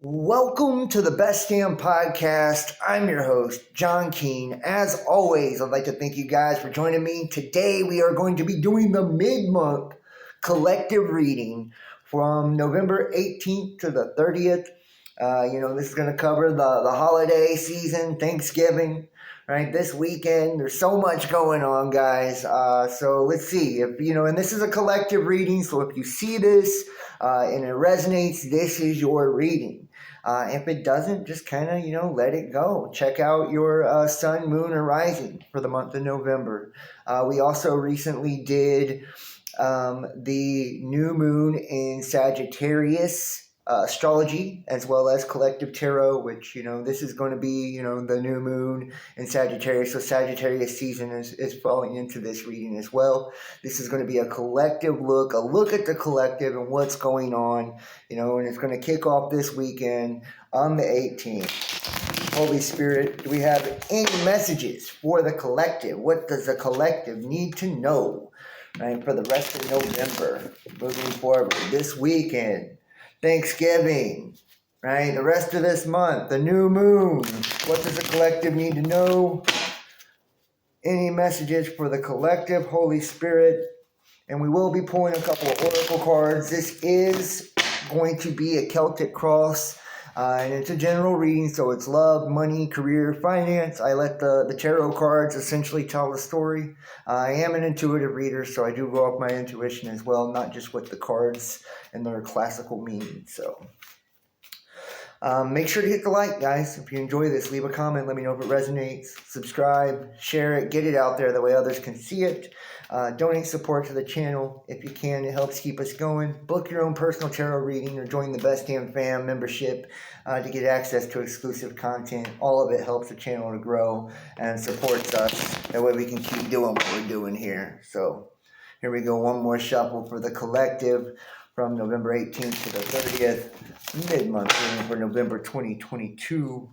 Welcome to the Best Damn Podcast. I'm your host, John Keene. As always, I'd like to thank you guys for joining me. Today, we are going to be doing the mid-month collective reading from November 18th to the 30th. This is going to cover the holiday season, Thanksgiving, right? This weekend, there's so much going on, guys. So let's see and this is a collective reading. So if you see this and it resonates, this is your reading. If it doesn't, just kind of, let it go. Check out your sun, moon, or rising for the month of November. We also recently did the new moon in Sagittarius astrology, as well as collective tarot, which, this is going to be, the new moon in Sagittarius. So Sagittarius season is falling into this reading as well. This is going to be a collective look at the collective and what's going on, and it's going to kick off this weekend on the 18th. Holy Spirit, do we have any messages for the collective? What does the collective need to know, right, for the rest of November, moving forward this weekend? Thanksgiving, right? The rest of this month, the new moon. What does the collective need to know? Any messages for the collective, Holy Spirit? And we will be pulling a couple of oracle cards. This is going to be a Celtic cross, and it's a general reading, so it's love, money, career, finance. I let the tarot cards essentially tell the story. I am an intuitive reader, so I do go off my intuition as well, not just with the cards and their classical meaning. So make sure to hit the like, guys. If you enjoy this, leave a comment. Let me know if it resonates. Subscribe, share it, get it out there. That way others can see it. Donate support to the channel if you can. It helps keep us going. Book your own personal tarot reading or join the Best Damn Fam membership to get access to exclusive content. All of it helps the channel to grow and supports us. That way we can keep doing what we're doing here. So here we go. One more shuffle for the collective from November 18th to the 30th. Mid-month reading for November 2022.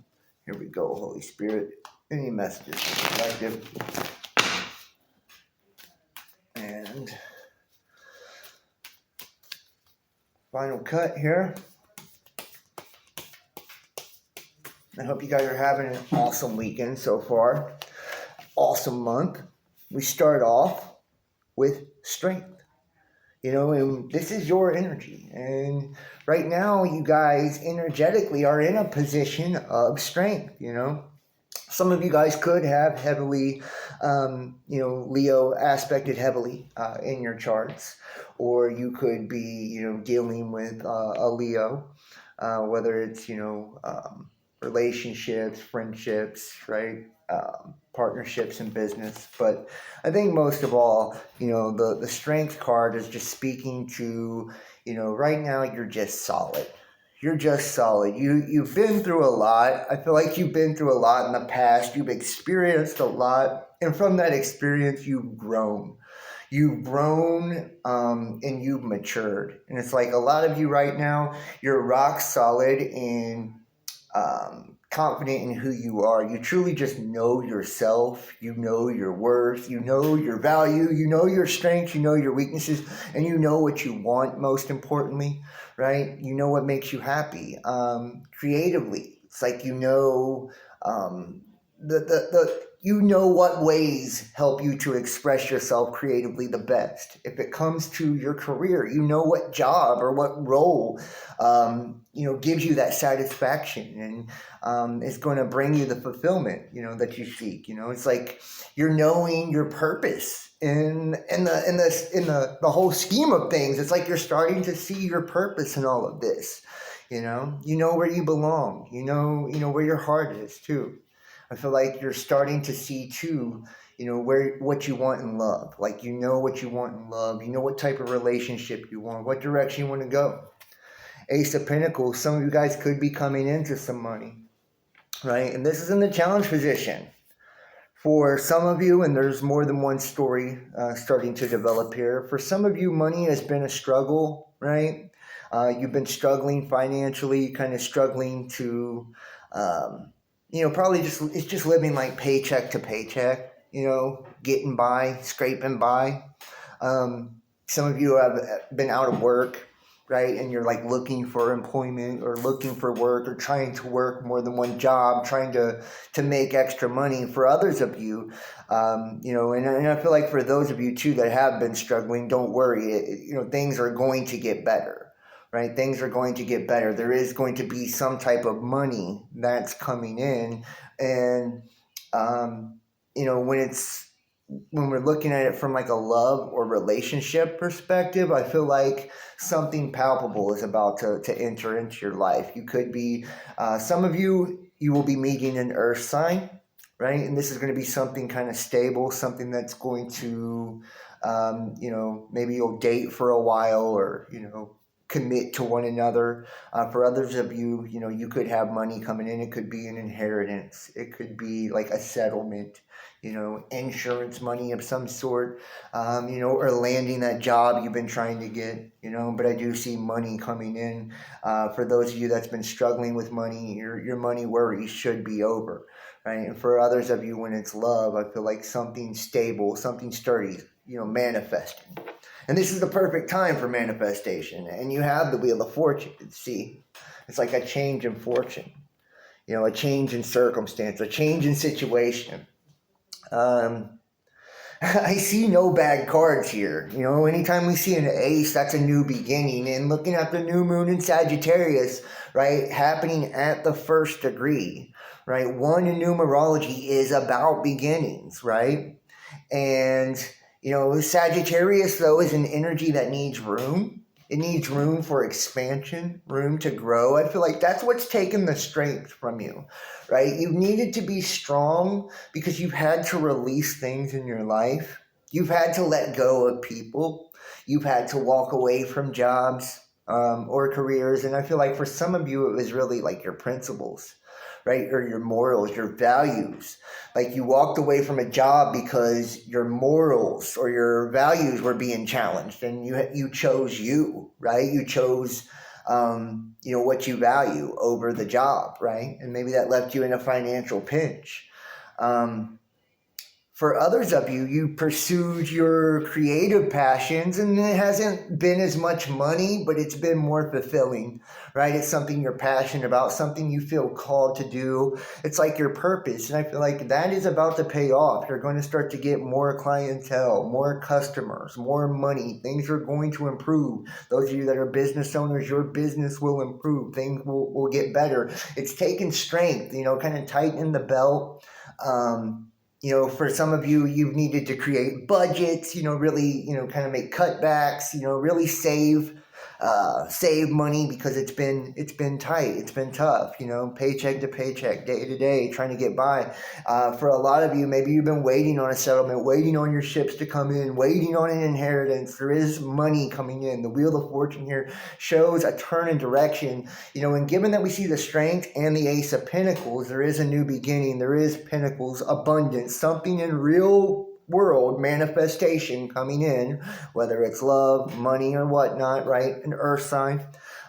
Here we go, Holy Spirit. Any messages for the collective? And final cut here. I hope you guys are having an awesome weekend so far. Awesome month. We start off with strength. And this is your energy. And right now, you guys energetically are in a position of strength, Some of you guys could have heavily, Leo aspected heavily in your charts. Or you could be, dealing with a Leo, whether it's, relationships, friendships, right? Partnerships in business. But I think most of all, the strength card is just speaking to, right now you're just solid. You're just solid. You've been through a lot. I feel like you've been through a lot in the past. You've experienced a lot. And from that experience, you've grown. You've grown and you've matured. And it's like a lot of you right now, you're rock solid and confident in who you are. You truly just know yourself. You know your worth. You know your value. You know your strengths. You know your weaknesses. And you know what you want, most importantly, right? You know what makes you happy. Creatively, it's like you know what ways help you to express yourself creatively the best. If it comes to your career, you know what job or what role gives you that satisfaction and is going to bring you the fulfillment that you seek. It's like you're knowing your purpose in the whole scheme of things. It's like you're starting to see your purpose in all of this. You know where you belong. You know where your heart is too. I feel like you're starting to see too, what you want in love. Like what you want in love. You know what type of relationship you want, what direction you want to go. Ace of Pentacles, some of you guys could be coming into some money, right? And this is in the challenge position. For some of you, and there's more than one story starting to develop here. For some of you, money has been a struggle, right? You've been struggling financially, kind of struggling to, probably it's just living like paycheck to paycheck, getting by, scraping by. Some of you have been out of work, right? And you're like looking for employment or looking for work or trying to work more than one job, trying to make extra money. For others of you, and I feel like for those of you too that have been struggling, don't worry. Things are going to get better. Right, things are going to get better. There is going to be some type of money that's coming in, and when we're looking at it from like a love or relationship perspective, I feel like something palpable is about to enter into your life. You could be, some of you will be meeting an earth sign, right? And this is going to be something kind of stable, something that's going to, maybe you'll date for a while or, commit to one another. For others of you, you could have money coming in. It could be an inheritance. It could be like a settlement, insurance money of some sort, or landing that job you've been trying to get, but I do see money coming in. For those of you that's been struggling with money, your money worries should be over, right? And for others of you, when it's love, I feel like something stable, something sturdy, manifesting. And this is the perfect time for manifestation. And you have the Wheel of Fortune. See, it's like a change in fortune, a change in circumstance, a change in situation. I see no bad cards here. Anytime we see an ace, that's a new beginning. And looking at the new moon in Sagittarius, right, happening at the first degree, right? One in numerology is about beginnings, right? And Sagittarius, though, is an energy that needs room. It needs room for expansion, room to grow. I feel like that's what's taken the strength from you, right? You've needed to be strong because you've had to release things in your life. You've had to let go of people. You've had to walk away from jobs or careers. And I feel like for some of you, it was really like your principles, right? Or your morals, your values. Like you walked away from a job because your morals or your values were being challenged, and you chose you, right? You chose, what you value over the job, right? And maybe that left you in a financial pinch. For others of you, you pursued your creative passions, and it hasn't been as much money, but it's been more fulfilling, right? It's something you're passionate about, something you feel called to do. It's like your purpose, and I feel like that is about to pay off. You're going to start to get more clientele, more customers, more money. Things are going to improve. Those of you that are business owners, your business will improve. Things will get better. It's taken strength, kind of tighten the belt. For some of you, you've needed to create budgets, really, kind of make cutbacks, really save money because it's been tight, it's been tough, paycheck to paycheck, day to day, trying to get by. For a lot of you, maybe you've been waiting on a settlement, waiting on your ships to come in, waiting on an inheritance. There is money coming in. The Wheel of Fortune here shows a turn in direction, and given that we see the Strength and the Ace of Pentacles, there is a new beginning. There is Pentacles, abundance, something in real world manifestation coming in, whether it's love, money, or whatnot, right? An earth sign.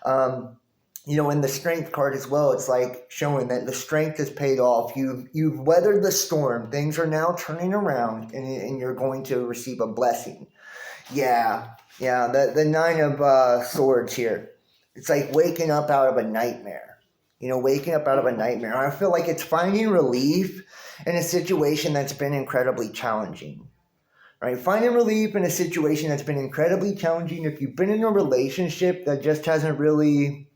In the Strength card as well, it's like showing that the strength has paid off. You've weathered the storm. Things are now turning around, and you're going to receive a blessing. Yeah. The Nine of Swords here. It's like waking up out of a nightmare. Waking up out of a nightmare. I feel like it's finding relief in a situation that's been incredibly challenging, right? Finding relief in a situation that's been incredibly challenging. If you've been in a relationship that just hasn't really,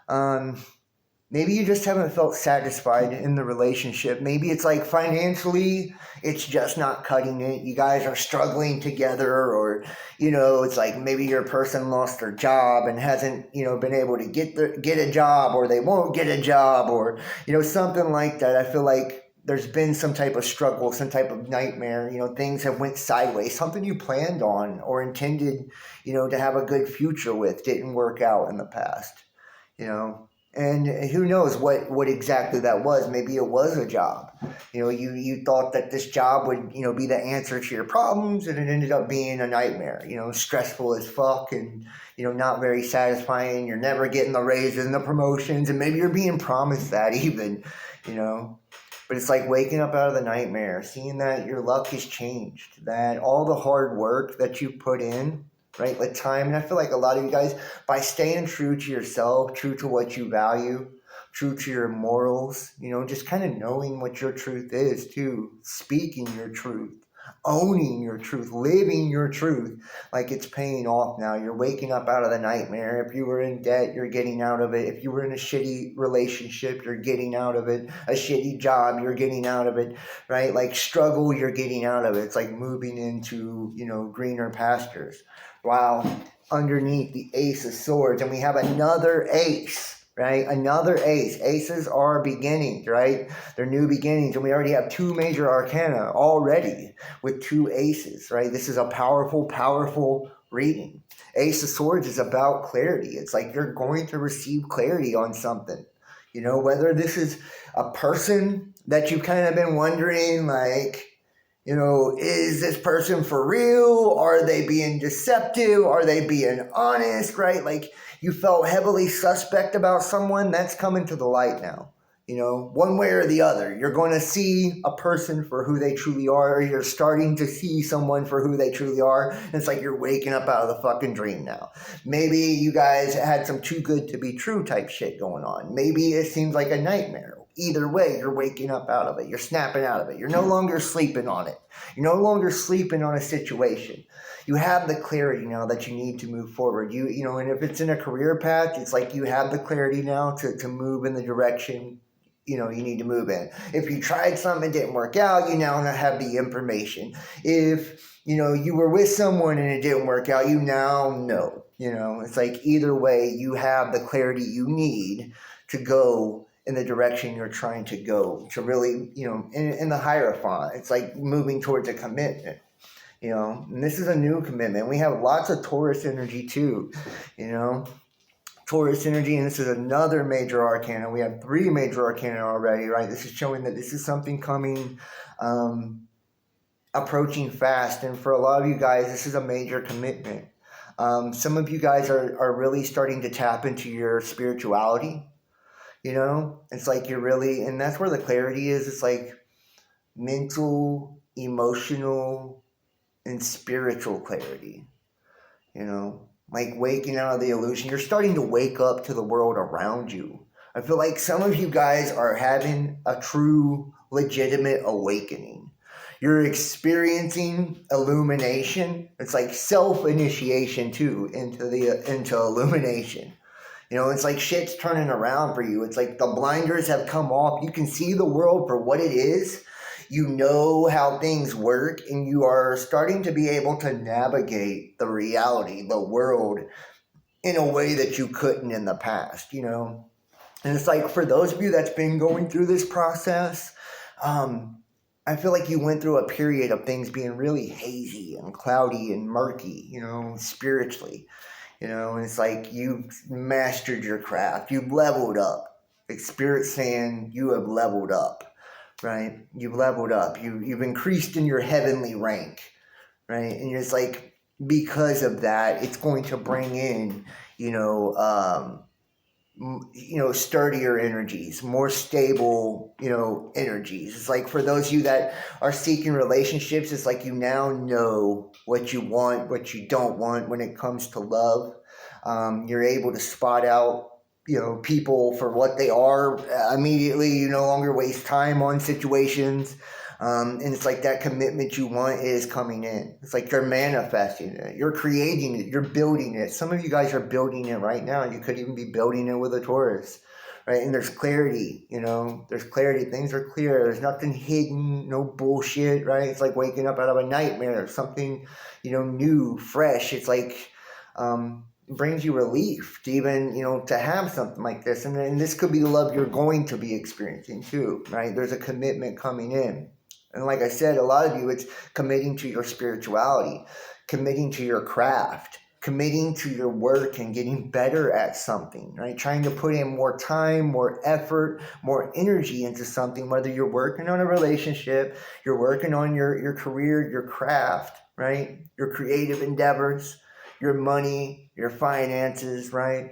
maybe you just haven't felt satisfied in the relationship. Maybe it's like financially, it's just not cutting it. You guys are struggling together, or, it's like maybe your person lost their job and hasn't, been able to get a job, or they won't get a job, or, something like that. I feel like there's been some type of struggle, some type of nightmare, things have went sideways. Something you planned on or intended, to have a good future with didn't work out in the past, And who knows what exactly that was. Maybe it was a job. You thought that this job would, be the answer to your problems, and it ended up being a nightmare, stressful as fuck, and, not very satisfying. You're never getting the raises and the promotions, and maybe you're being promised that even, But it's like waking up out of the nightmare, seeing that your luck has changed, that all the hard work that you put in, right? Like time. And I feel like a lot of you guys, by staying true to yourself, true to what you value, true to your morals, just kind of knowing what your truth is too, speaking your truth, owning your truth, living your truth, like it's paying off now. You're waking up out of the nightmare. If you were in debt, you're getting out of it. If you were in a shitty relationship, you're getting out of it. A shitty job, you're getting out of it, right? Like struggle, you're getting out of it. It's like moving into, greener pastures. Wow. Underneath the Ace of Swords, and we have another ace, right? Another ace. Aces are beginnings, right? They're new beginnings, and we already have two major arcana already with two aces, right? This is a powerful, powerful reading. Ace of Swords is about clarity. It's like you're going to receive clarity on something. Whether this is a person that you've kind of been wondering, like, is this person for real? Are they being deceptive? Are they being honest, right? Like you felt heavily suspect about someone, that's coming to the light now. One way or the other, you're going to see a person for who they truly are, or you're starting to see someone for who they truly are. And it's like you're waking up out of the fucking dream now. Maybe you guys had some too good to be true type shit going on. Maybe it seems like a nightmare. Either way, you're waking up out of it. You're snapping out of it. You're no longer sleeping on it. You're no longer sleeping on a situation. You have the clarity now that you need to move forward. And if it's in a career path, it's like you have the clarity now to move in the direction you need to move in. If you tried something, it didn't work out, you now have the information. If, you were with someone and it didn't work out, you now know. It's like either way, you have the clarity you need to go in the direction you're trying to go, to really, in the Hierophant. It's like moving towards a commitment. And this is a new commitment. We have lots of Taurus energy too, Taurus energy, and this is another major arcana. We have three major arcana already, right? This is showing that this is something coming, approaching fast. And for a lot of you guys, this is a major commitment. Some of you guys are really starting to tap into your spirituality. It's like you're really, and that's where the clarity is. It's like mental, emotional, and spiritual clarity, like waking out of the illusion. You're starting to wake up to the world around you. I feel like some of you guys are having a true, legitimate awakening. You're experiencing illumination. It's like self-initiation too into illumination. It's like shit's turning around for you. It's like the blinders have come off. You can see the world for what it is. You know how things work, and you are starting to be able to navigate the reality, the world, in a way that you couldn't in the past, And it's like for those of you that's been going through this process, I feel like you went through a period of things being really hazy and cloudy and murky, spiritually. And it's like you've mastered your craft. You've leveled up. Like Spirit's saying you have leveled up. Right? You've leveled up. You've increased in your heavenly rank, right? And it's like because of that, it's going to bring in, sturdier energies, more stable, energies. It's like for those of you that are seeking relationships, it's like you now know what you want, what you don't want when it comes to love. You're able to spot out people for what they are immediately. You no longer waste time on situations. And it's like that commitment you want is coming in. It's like you're manifesting it. You're creating it. You're building it. Some of you guys are building it right now. You could even be building it with a Taurus, right? And there's clarity, there's clarity. Things are clear. There's nothing hidden, no bullshit, right? It's like waking up out of a nightmare, something, new, fresh. It's like, brings you relief to even, to have something like this. And this could be the love you're going to be experiencing too, right? There's a commitment coming in. And like I said, a lot of you, it's committing to your spirituality, committing to your craft, committing to your work and getting better at something, right? Trying to put in more time, more effort, more energy into something, whether you're working on a relationship, you're working on your career, your craft, right? Your creative endeavors, your money, your finances, right?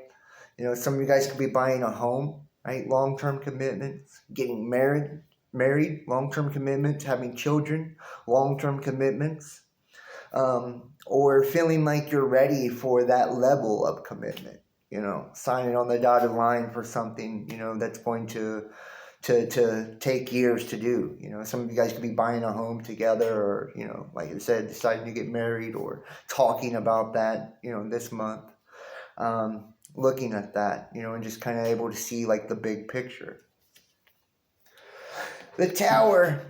Some of you guys could be buying a home, right? Long-term commitments, getting married, long-term commitments, having children, long-term commitments. or feeling like you're ready for that level of commitment. Signing on the dotted line for something, that's going to take years to do. Some of you guys could be buying a home together, or like I said, deciding to get married, or talking about that, this month. Looking at that, and just kind of able to see like the big picture. The tower,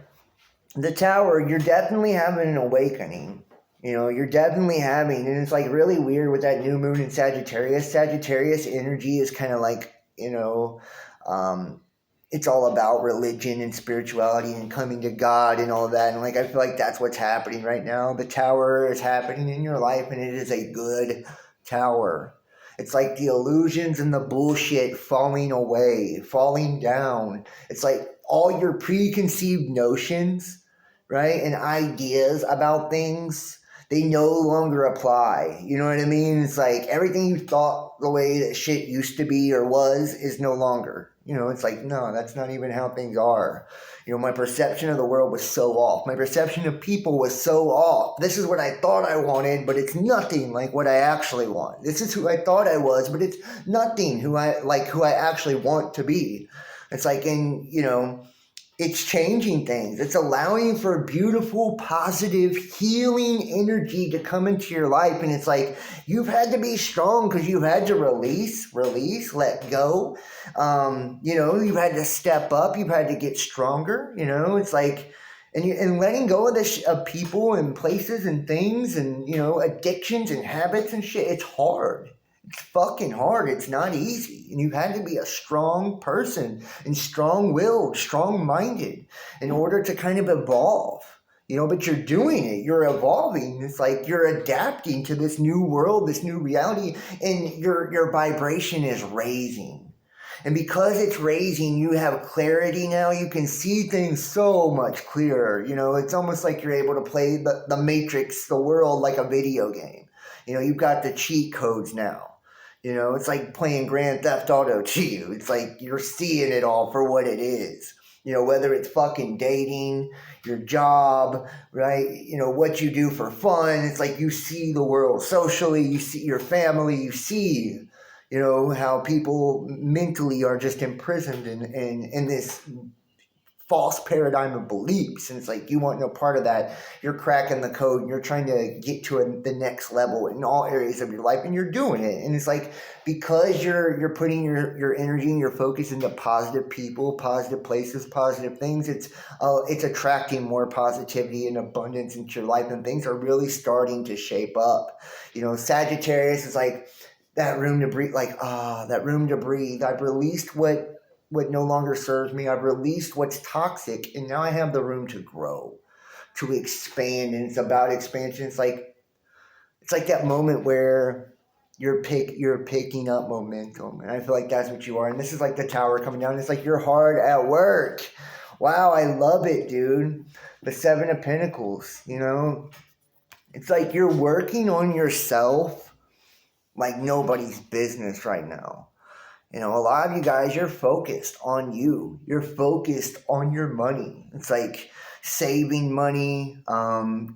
you're definitely having an awakening. You're definitely having, and it's like really weird with that new moon in Sagittarius. Sagittarius energy is kind of like, it's all about religion and spirituality and coming to God and all of that. And like, I feel like that's what's happening right now. The tower is happening in your life, and it is a good tower. It's like the illusions and the bullshit falling away, falling down. It's like all your preconceived notions, right, and ideas about things, they no longer apply. You know what I mean? It's like everything you thought the way that shit used to be or was is no longer. It's like, no, that's not even how things are. My perception of the world was so off. My perception of people was so off. This is what I thought I wanted, but it's nothing like what I actually want. This is who I thought I was, but it's nothing who I actually want to be. It's like, it's changing things. It's allowing for beautiful, positive, healing energy to come into your life. And it's like, you've had to be strong because you've had to release, let go. You've had to step up. You've had to get stronger. It's like, and letting go of people and places and things and, addictions and habits and shit. It's hard. It's fucking hard. It's not easy. And you've had to be a strong person and strong-willed, strong-minded in order to kind of evolve. But you're doing it. You're evolving. It's like you're adapting to this new world, this new reality, and your vibration is raising. And because it's raising, you have clarity now. You can see things so much clearer. It's almost like you're able to play the Matrix, the world, like a video game. You've got the cheat codes now. It's like playing Grand Theft Auto to you. It's like you're seeing it all for what it is. Whether it's fucking dating, your job, right? What you do for fun. It's like you see the world socially, you see your family, you see, how people mentally are just imprisoned in this false paradigm of beliefs. And it's like, you want no part of that. You're cracking the code and you're trying to get to the next level in all areas of your life, and you're doing it. And it's like, because you're putting your energy and your focus into positive people, positive places, positive things, it's attracting more positivity and abundance into your life, and things are really starting to shape up. Sagittarius is like that room to breathe, that room to breathe. I've released what no longer serves me. I've released what's toxic, and now I have the room to grow, to expand. And it's about expansion. It's like that moment where you're picking up momentum, and I feel like that's what you are. And this is like the tower coming down. It's like you're hard at work. Wow, I love it, dude. The Seven of Pentacles. It's like you're working on yourself like nobody's business right now. A lot of you guys, you're focused on you. You're focused on your money. It's like saving money,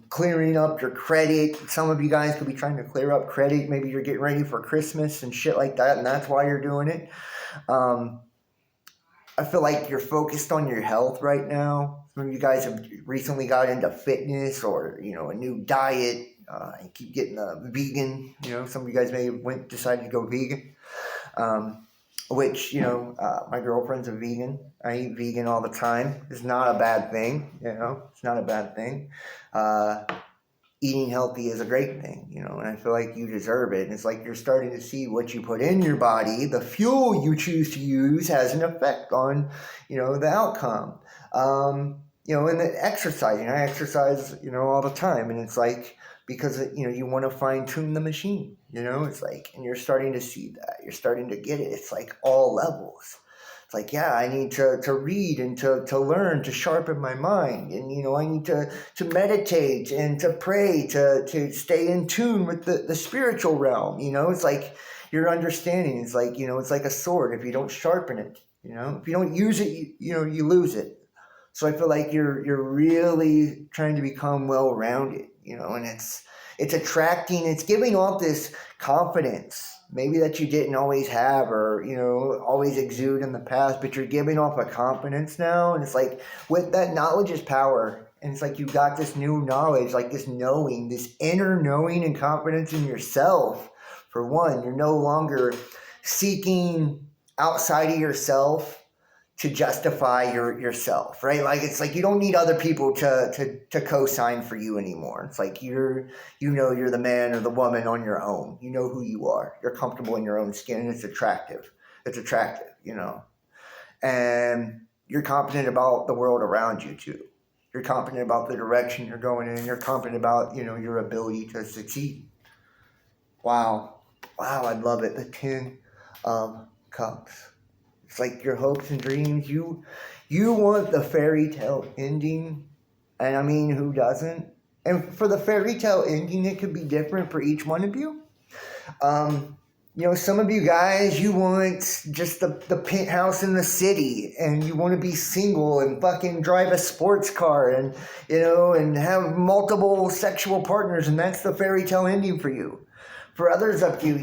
clearing up your credit. Some of you guys could be trying to clear up credit. Maybe you're getting ready for Christmas and shit like that, and that's why you're doing it. I feel like you're focused on your health right now. Some of you guys have recently got into fitness or, a new diet. You keep getting vegan. Some of you guys may have decided to go vegan. Which, my girlfriend's a vegan. I eat vegan all the time. It's not a bad thing, It's not a bad thing. Eating healthy is a great thing, and I feel like you deserve it. And it's like you're starting to see what you put in your body. The fuel you choose to use has an effect on, the outcome. And the exercising. I exercise, all the time. And it's like, because, you want to fine tune the machine, it's like, and you're starting to see that. You're starting to get it. It's like all levels. It's like, yeah, I need to read and to learn, to sharpen my mind. And, I need to meditate and to pray, to stay in tune with the spiritual realm. It's like you're understanding. It's like, it's like a sword. If you don't sharpen it, if you don't use it, you lose it. So I feel like you're really trying to become well-rounded, and it's attracting, it's giving off this confidence, maybe that you didn't always have or, always exude in the past, but you're giving off a confidence now. And it's like, with that, knowledge is power. And it's like you got this new knowledge, like this knowing, this inner knowing and confidence in yourself. For one, you're no longer seeking outside of yourself to justify yourself, right? Like, it's like you don't need other people to co-sign for you anymore. It's like you're the man or the woman on your own. You know who you are. You're comfortable in your own skin, and it's attractive. And you're confident about the world around you too. You're confident about the direction you're going in. You're confident about, your ability to succeed. Wow, I love it. The 10 of Cups. It's like your hopes and dreams. You want the fairy tale ending. And I mean, who doesn't? And for the fairy tale ending, it could be different for each one of you. Some of you guys, you want just the penthouse in the city, and you want to be single and fucking drive a sports car and, and have multiple sexual partners, and that's the fairy tale ending for you. For others of you,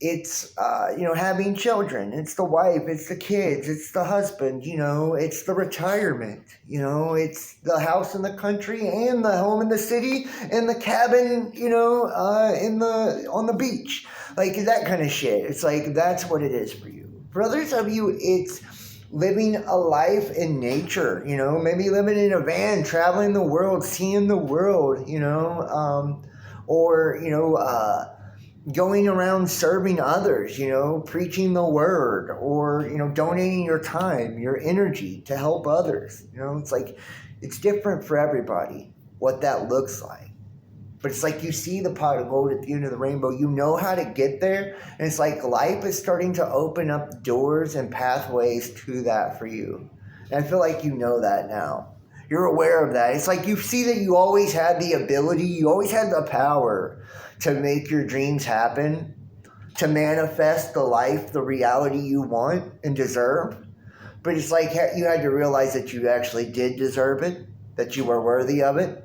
it's, having children. It's the wife. It's the kids. It's the husband. It's the retirement. It's the house in the country and the home in the city and the cabin, on the beach. Like that kind of shit. It's like, that's what it is for you. For others of you, it's living a life in nature, maybe living in a van, traveling the world, seeing the world, going around serving others, preaching the word, or, donating your time, your energy to help others. It's like, it's different for everybody what that looks like. But it's like you see the pot of gold at the end of the rainbow. You know how to get there. And it's like life is starting to open up doors and pathways to that for you. And I feel like you know that now. You're aware of that. It's like you see that you always had the ability, you always had the power to make your dreams happen, to manifest the life, the reality you want and deserve. But it's like you had to realize that you actually did deserve it, that you were worthy of it.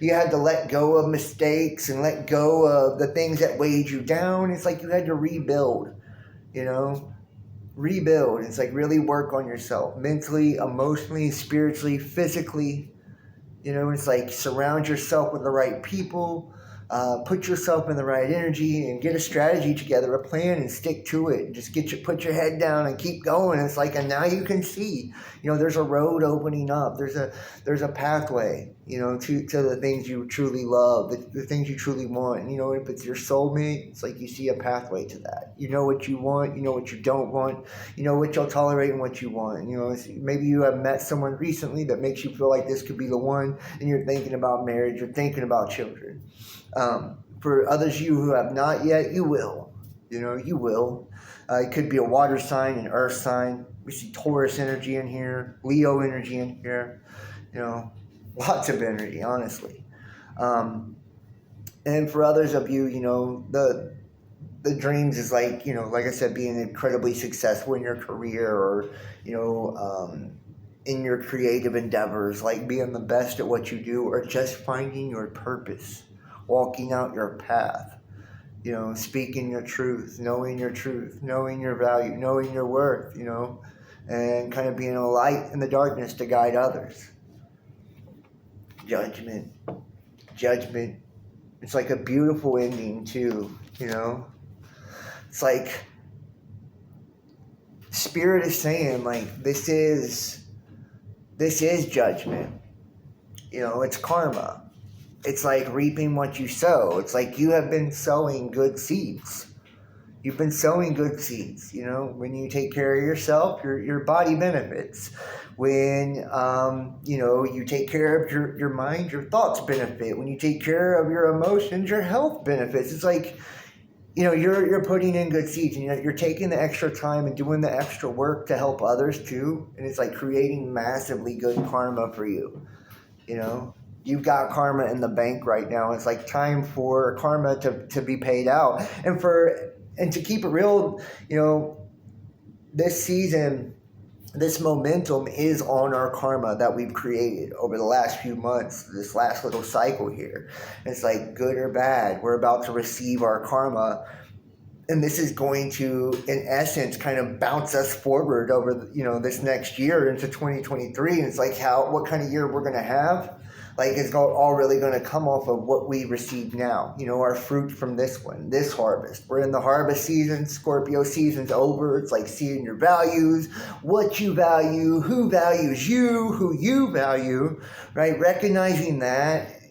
You had to let go of mistakes and let go of the things that weighed you down. It's like you had to rebuild, rebuild. It's like really work on yourself mentally, emotionally, spiritually, physically. It's like surround yourself with the right people. Put yourself in the right energy and get a strategy together, a plan, and stick to it. And just put your head down and keep going. It's like, and now you can see, there's a road opening up. There's a pathway, to the things you truly love, the things you truly want. If it's your soulmate, it's like you see a pathway to that. You know what you want. You know what you don't want. You know what you'll tolerate and what you want. Maybe you have met someone recently that makes you feel like this could be the one, and you're thinking about marriage, you're thinking about children. For others you who have not yet, you will. You will. It could be a water sign, an earth sign. We see Taurus energy in here, Leo energy in here. Lots of energy, honestly. And for others of you, the dreams is like, like I said, being incredibly successful in your career or, in your creative endeavors, like being the best at what you do or just finding your purpose. Walking out your path, speaking your truth, knowing your value, knowing your worth, and kind of being a light in the darkness to guide others. Judgment. It's like a beautiful ending too, It's like Spirit is saying, like, this is judgment. It's karma. It's like reaping what you sow. It's like you have been sowing good seeds. You've been sowing good seeds. When you take care of yourself, your body benefits. When, you take care of your mind, your thoughts benefit. When you take care of your emotions, your health benefits. It's like, you're putting in good seeds, and you're taking the extra time and doing the extra work to help others too. And it's like creating massively good karma for you, You've got karma in the bank right now. It's like time for karma to be paid out. And to keep it real, this season, this momentum is on our karma that we've created over the last few months, this last little cycle here. It's like good or bad, we're about to receive our karma, and this is going to, in essence, kind of bounce us forward over, this next year into 2023. And it's like what kind of year we're going to have. Like, it's all really going to come off of what we receive now. Our fruit from this harvest. We're in the harvest season. Scorpio season's over. It's like seeing your values, what you value, who values you, who you value, right? Recognizing that.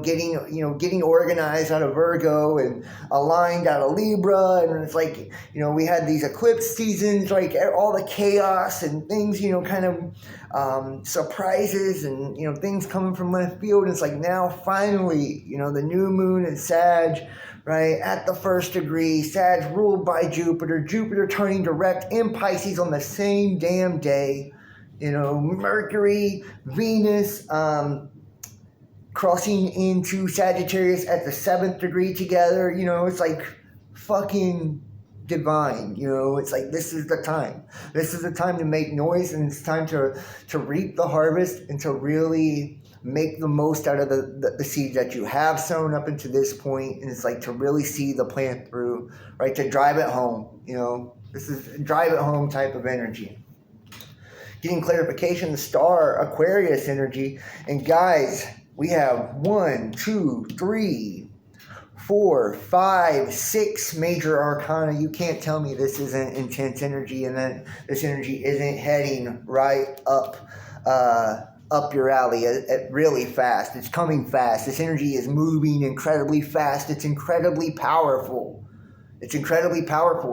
Getting organized out of Virgo and aligned out of Libra. And it's like, we had these eclipse seasons, like all the chaos and things, kind of surprises and, things coming from left field. And it's like now finally, the new moon in Sag, right, at the first degree, Sag ruled by Jupiter turning direct in Pisces on the same damn day. Mercury, Venus, crossing into Sagittarius at the 7th degree together, it's like fucking divine, it's like this is the time. This is the time to make noise, and it's time to reap the harvest and to really make the most out of the seeds that you have sown up into this point. And it's like to really see the plan through, right? To drive it home, this is a drive it home type of energy. Getting clarification, the star Aquarius energy. And guys, we have 1, 2, 3, 4, 5, 6 major arcana. You can't tell me this isn't intense energy and that this energy isn't heading right up your alley really fast. It's coming fast. This energy is moving incredibly fast. It's incredibly powerful.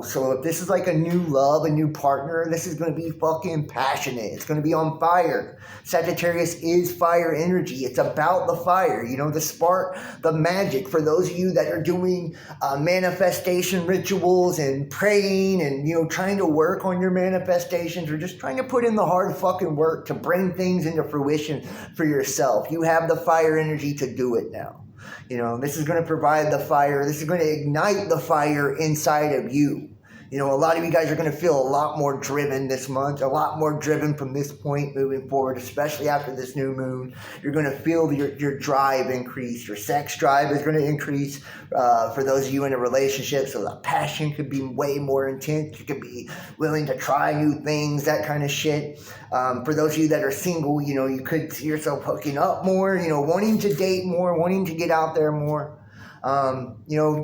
So if this is like a new love, a new partner, this is going to be fucking passionate. It's going to be on fire. Sagittarius is fire energy. It's about the fire, the spark, the magic. For those of you that are doing manifestation rituals and praying and, trying to work on your manifestations, or just trying to put in the hard fucking work to bring things into fruition for yourself, you have the fire energy to do it now. This is going to provide the fire. This is going to ignite the fire inside of you. A lot of you guys are going to feel a lot more driven this month, a lot more driven from this point moving forward, especially after this new moon. You're going to feel your drive increase. Your sex drive is going to increase for those of you in a relationship. So the passion could be way more intense. You could be willing to try new things, that kind of shit. For those of you that are single, you could see yourself hooking up more, wanting to date more, wanting to get out there more.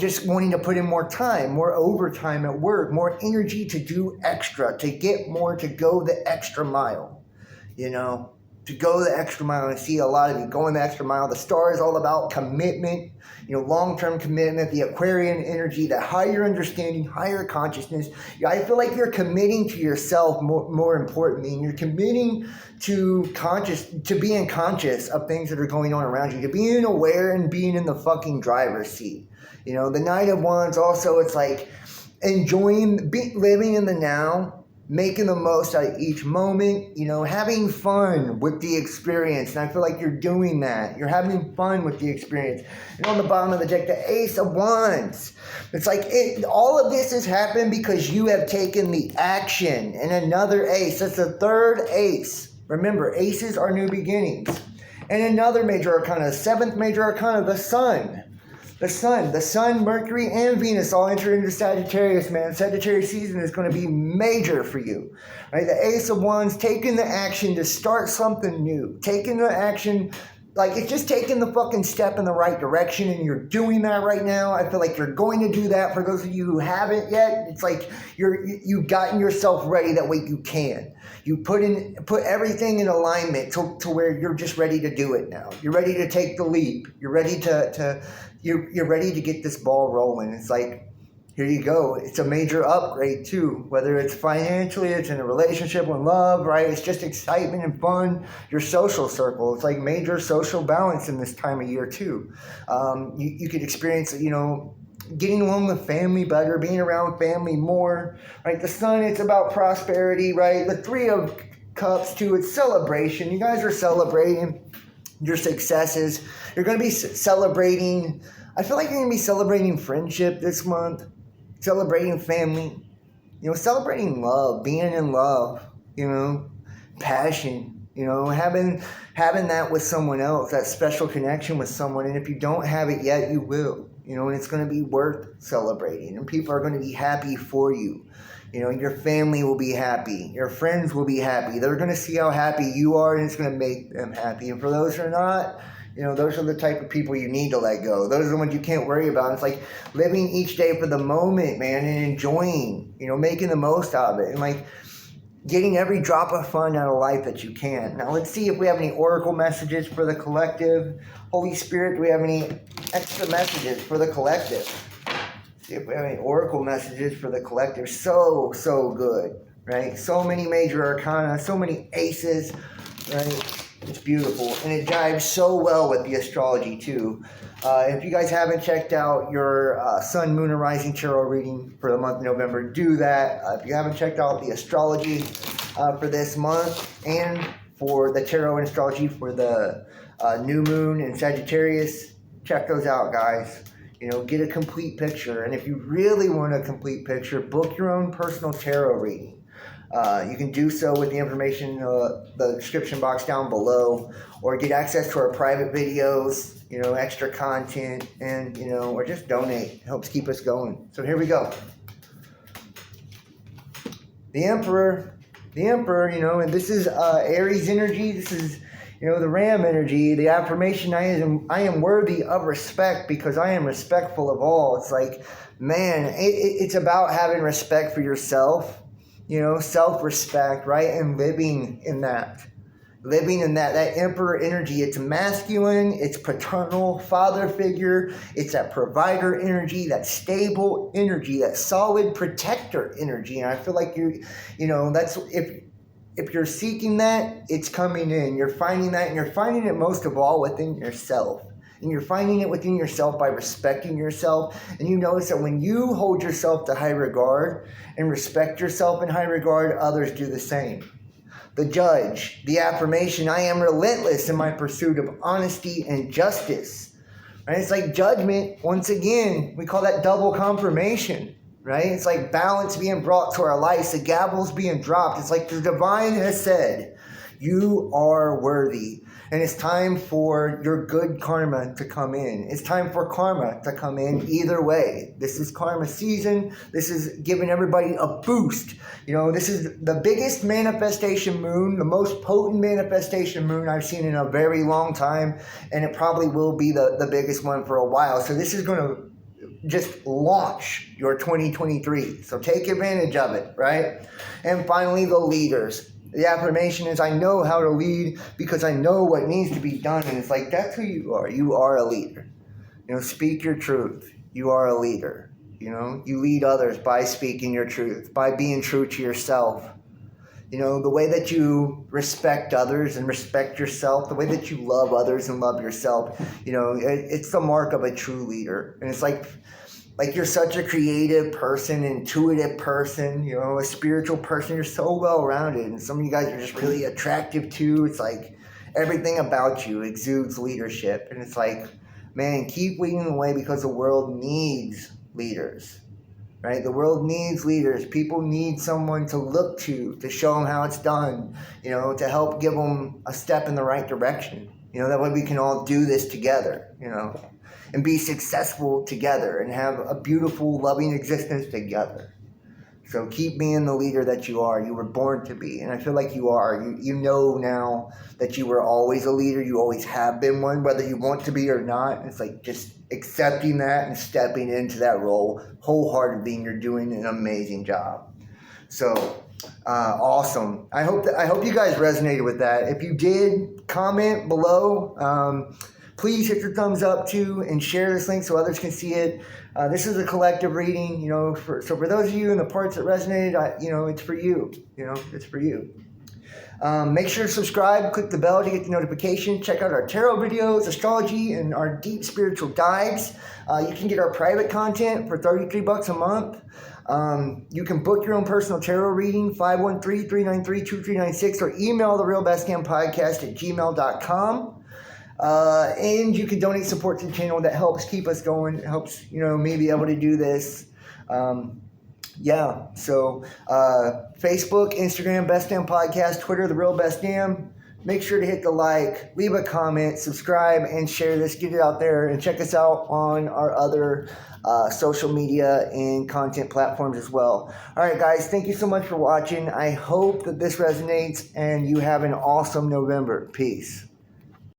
Just wanting to put in more time, more overtime at work, more energy to do extra, to get more, to go the extra mile, to go the extra mile. And I see a lot of you going the extra mile. The star is all about commitment, long-term commitment, the Aquarian energy, the higher understanding, higher consciousness. I feel like you're committing to yourself more importantly, and you're committing to being conscious of things that are going on around you, to being aware and being in the fucking driver's seat. The Knight of Wands also, it's like enjoying, living in the now, making the most out of each moment, having fun with the experience. And I feel like you're doing that. You're having fun with the experience. And on the bottom of the deck, the Ace of Wands. It's like all of this has happened because you have taken the action. And another ace. That's the third ace. Remember, aces are new beginnings. And another major arcana, the 7th major arcana, the Sun. The Sun, Mercury, and Venus all enter into Sagittarius, man. Sagittarius season is going to be major for you, right? The Ace of Wands, taking the action to start something new. Taking the action, like it's just taking the fucking step in the right direction, and you're doing that right now. I feel like you're going to do that. For those of you who haven't yet, it's like you've gotten yourself ready that way you can. You put everything in alignment to where you're just ready to do it now. You're ready to take the leap. You're ready you're ready to get this ball rolling. It's like, here you go. It's a major upgrade too. Whether it's financially, it's in a relationship with love, right? It's just excitement and fun. Your social circle. It's like major social balance in this time of year too. You could experience, getting along with family better, being around family more, right? The Sun, it's about prosperity, right? The Three of Cups too, it's celebration. You guys are celebrating your successes. You're going to be celebrating, I feel like you're going to be celebrating friendship this month, celebrating family, celebrating love, being in love, passion, having that with someone else, that special connection with someone. And if you don't have it yet, you will, and it's going to be worth celebrating, and people are going to be happy for you. Your family will be happy. Your friends will be happy. They're going to see how happy you are, and it's going to make them happy. And for those who are not, those are the type of people you need to let go. Those are the ones you can't worry about. It's like living each day for the moment, man, and enjoying, making the most out of it. And like getting every drop of fun out of life that you can. Now, let's see if we have any oracle messages for the collective. Holy Spirit, do we have any extra messages for the collective? See if we have any oracle messages for the collective. So good, right? So many major arcana, so many aces, right? It's beautiful, and it jives so well with the astrology too. If you guys haven't checked out your Sun, Moon, and Rising tarot reading for the month of November, do that. If you haven't checked out the astrology for this month, and for the tarot and astrology for the new moon and Sagittarius, check those out, guys. Get a complete picture. And if you really want a complete picture, book your own personal tarot reading. You can do so with the information in the description box down below, or get access to our private videos, extra content, and, or just donate. It helps keep us going. So here we go. The Emperor, and this is Aries energy. This is, the Ram energy, the affirmation, I am worthy of respect because I am respectful of all. It's like, man, it's about having respect for yourself, self-respect, right? And living in that. That Emperor energy. It's masculine, it's paternal, father figure, it's that provider energy, that stable energy, that solid protector energy. And I feel like that's, if you're seeking that, it's coming in. You're finding that, and you're finding it most of all within yourself. And you're finding it within yourself by respecting yourself. And you notice that when you hold yourself to high regard and respect yourself in high regard, others do the same. The Judge, the affirmation, I am relentless in my pursuit of honesty and justice. Right? It's like judgment. Once again, we call that double confirmation. Right? It's like balance being brought to our lives. The gavel's being dropped. It's like the divine has said, you are worthy. And it's time for your good karma to come in. It's time for karma to come in either way. This is karma season. This is giving everybody a boost. This is the biggest manifestation moon, the most potent manifestation moon I've seen in a very long time. And it probably will be the biggest one for a while. So this is going to just launch your 2023. So take advantage of it, right? And finally, the leaders. The affirmation is, I know how to lead because I know what needs to be done. And it's like, that's who you are. You are a leader. Speak your truth. You are a leader. You lead others by speaking your truth, by being true to yourself. The way that you respect others and respect yourself, the way that you love others and love yourself, it's the mark of a true leader. And it's like you're such a creative person, intuitive person, a spiritual person. You're so well-rounded. And some of you guys are just really attractive too. It's like everything about you exudes leadership. And it's like, man, keep leading the way because the world needs leaders. Right? The world needs leaders. People need someone to look to show them how it's done, to help give them a step in the right direction. That way we can all do this together, and be successful together and have a beautiful, loving existence together. So keep being the leader that you are. You were born to be, and I feel like you are. You know now that you were always a leader. You always have been one, whether you want to be or not. It's like just accepting that and stepping into that role wholeheartedly, and you're doing an amazing job. So awesome. I hope you guys resonated with that. If you did, comment below. Please hit your thumbs up too, and share this link so others can see it. This is a collective reading, so for those of you in the parts that resonated, it's for you. It's for you. Make sure to subscribe, click the bell to get the notification. Check out our tarot videos, astrology, and our deep spiritual dives. You can get our private content for $33 a month. You can book your own personal tarot reading, 513-393-2396, or email therealbestgampodcast@gmail.com. And you can donate support to the channel. That helps keep us going. It helps, me be able to do this. Yeah. So Facebook, Instagram, Best Damn Podcast, Twitter, The Real Best Damn. Make sure to hit the like, leave a comment, subscribe, and share this. Get it out there, and check us out on our other social media and content platforms as well. All right, guys, thank you so much for watching. I hope that this resonates and you have an awesome November. Peace.